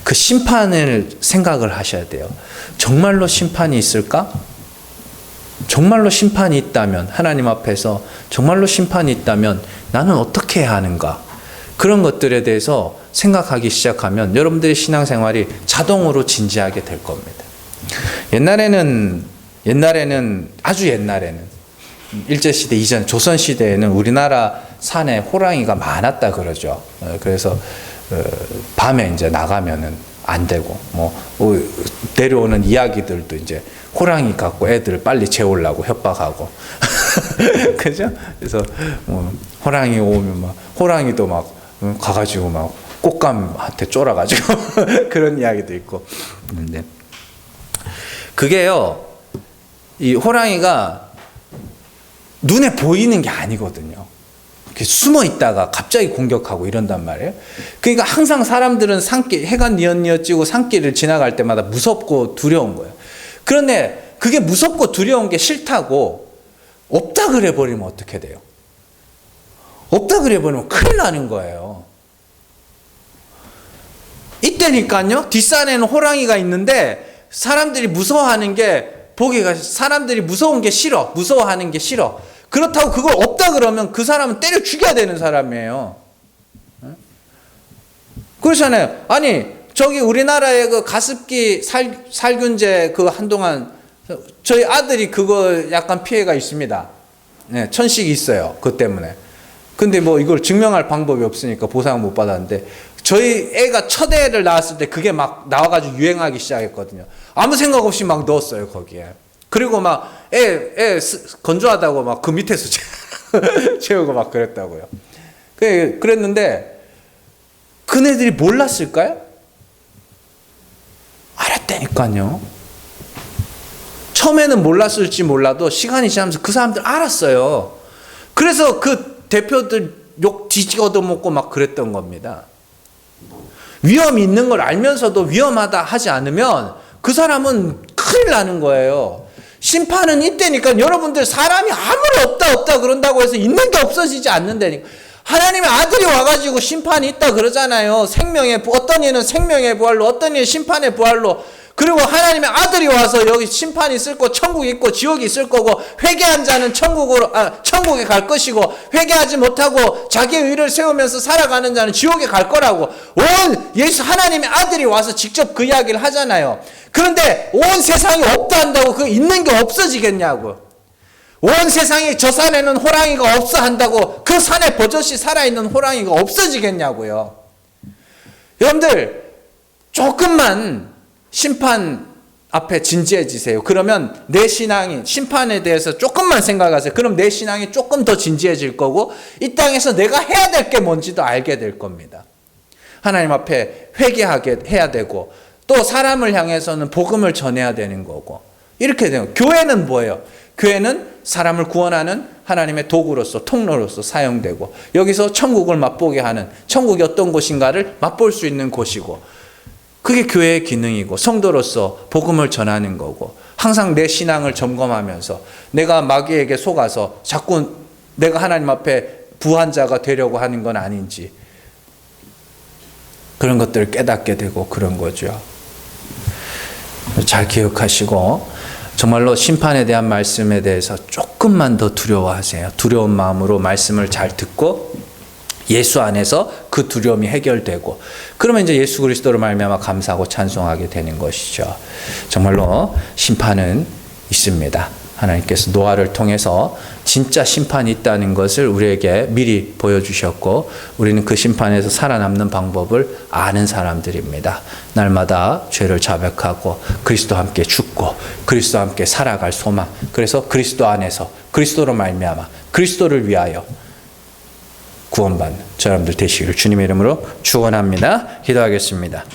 그 심판을 생각을 하셔야 돼요. 정말로 심판이 있을까? 정말로 심판이 있다면 하나님 앞에서 정말로 심판이 있다면 나는 어떻게 해야 하는가? 그런 것들에 대해서 생각하기 시작하면 여러분들의 신앙생활이 자동으로 진지하게 될 겁니다. 옛날에는 아주 옛날에는 일제시대 이전 조선시대에는 우리나라 산에 호랑이가 많았다 그러죠. 그래서 밤에 이제 나가면은 안 되고 내려오는 이야기들도 이제 호랑이 갖고 애들 빨리 재우려고 협박하고 그죠? 그래서 호랑이 오면 막 호랑이도 막 가가지고 막 꽃감한테 쫄아가지고 그런 이야기도 있고 그런데 그게요 이 호랑이가 눈에 보이는 게 아니거든요. 이렇게 숨어 있다가 갑자기 공격하고 이런단 말이에요. 그러니까 항상 사람들은 해가 뉘엿뉘엿 산길을 지나갈 때마다 무섭고 두려운 거예요. 그런데 그게 무섭고 두려운 게 싫다고 없다 그래 버리면 어떻게 돼요? 없다 그래 버리면 큰일 나는 거예요. 이때니까요. 뒷산에는 호랑이가 있는데 사람들이 무서워하는 게 사람들이 무서운 게 싫어. 무서워하는 게 싫어. 그렇다고 그걸 없다 그러면 그 사람은 때려 죽여야 되는 사람이에요. 그렇잖아요. 아니 저기 우리나라의 그 가습기 살균제 그 한동안 저희 아들이 그거 약간 피해가 있습니다. 네, 천식이 있어요. 그것 때문에. 근데 이걸 증명할 방법이 없으니까 보상을 못 받았는데 저희 애가 첫 애를 낳았을 때 그게 막 나와가지고 유행하기 시작했거든요. 아무 생각 없이 막 넣었어요 거기에. 그리고 막 애 건조하다고 막 그 밑에서 채우고 막 그랬다고요. 그랬는데 그네들이 몰랐을까요? 알았다니까요. 처음에는 몰랐을지 몰라도 시간이 지나면서 그 사람들 알았어요. 그래서 그 대표들 욕 뒤집어도 먹고 막 그랬던 겁니다. 위험이 있는 걸 알면서도 위험하다 하지 않으면 그 사람은 큰일 나는 거예요. 심판은 있다니까. 여러분들 사람이 아무리 없다 그런다고 해서 있는 게 없어지지 않는다니까. 하나님의 아들이 와가지고 심판이 있다 그러잖아요. 어떤 이는 생명의 부활로, 어떤 이는 심판의 부활로. 그리고 하나님의 아들이 와서 여기 심판이 있을 거, 천국이 있고 지옥이 있을 거고, 회개한 자는 천국에 갈 것이고, 회개하지 못하고 자기의 의를 세우면서 살아가는 자는 지옥에 갈 거라고. 하나님의 아들이 와서 직접 그 이야기를 하잖아요. 그런데 온 세상이 없다 한다고 그 있는 게 없어지겠냐고. 온 세상에 저 산에는 호랑이가 없어 한다고 그 산에 버젓이 살아있는 호랑이가 없어지겠냐고요. 여러분들 조금만 심판 앞에 진지해지세요. 그러면 내 신앙이, 심판에 대해서 조금만 생각하세요. 그럼 내 신앙이 조금 더 진지해질 거고 이 땅에서 내가 해야 될 게 뭔지도 알게 될 겁니다. 하나님 앞에 회개하게 해야 되고, 또 사람을 향해서는 복음을 전해야 되는 거고, 이렇게 돼요. 교회는 뭐예요? 교회는 사람을 구원하는 하나님의 도구로서, 통로로서 사용되고, 여기서 천국을 맛보게 하는, 천국이 어떤 곳인가를 맛볼 수 있는 곳이고, 그게 교회의 기능이고, 성도로서 복음을 전하는 거고, 항상 내 신앙을 점검하면서 내가 마귀에게 속아서 자꾸 내가 하나님 앞에 부한 자가 되려고 하는 건 아닌지, 그런 것들을 깨닫게 되고 그런 거죠. 잘 기억하시고, 정말로 심판에 대한 말씀에 대해서 조금만 더 두려워하세요. 두려운 마음으로 말씀을 잘 듣고 예수 안에서 그 두려움이 해결되고, 그러면 이제 예수 그리스도로 말미암아 감사하고 찬송하게 되는 것이죠. 정말로 심판은 있습니다. 하나님께서 노아를 통해서 진짜 심판이 있다는 것을 우리에게 미리 보여주셨고, 우리는 그 심판에서 살아남는 방법을 아는 사람들입니다. 날마다 죄를 자백하고 그리스도와 함께 죽고 그리스도와 함께 살아갈 소망, 그래서 그리스도 안에서 그리스도로 말미암아 그리스도를 위하여 구원받는 사람들 되시기를 주님의 이름으로 축원합니다. 기도하겠습니다.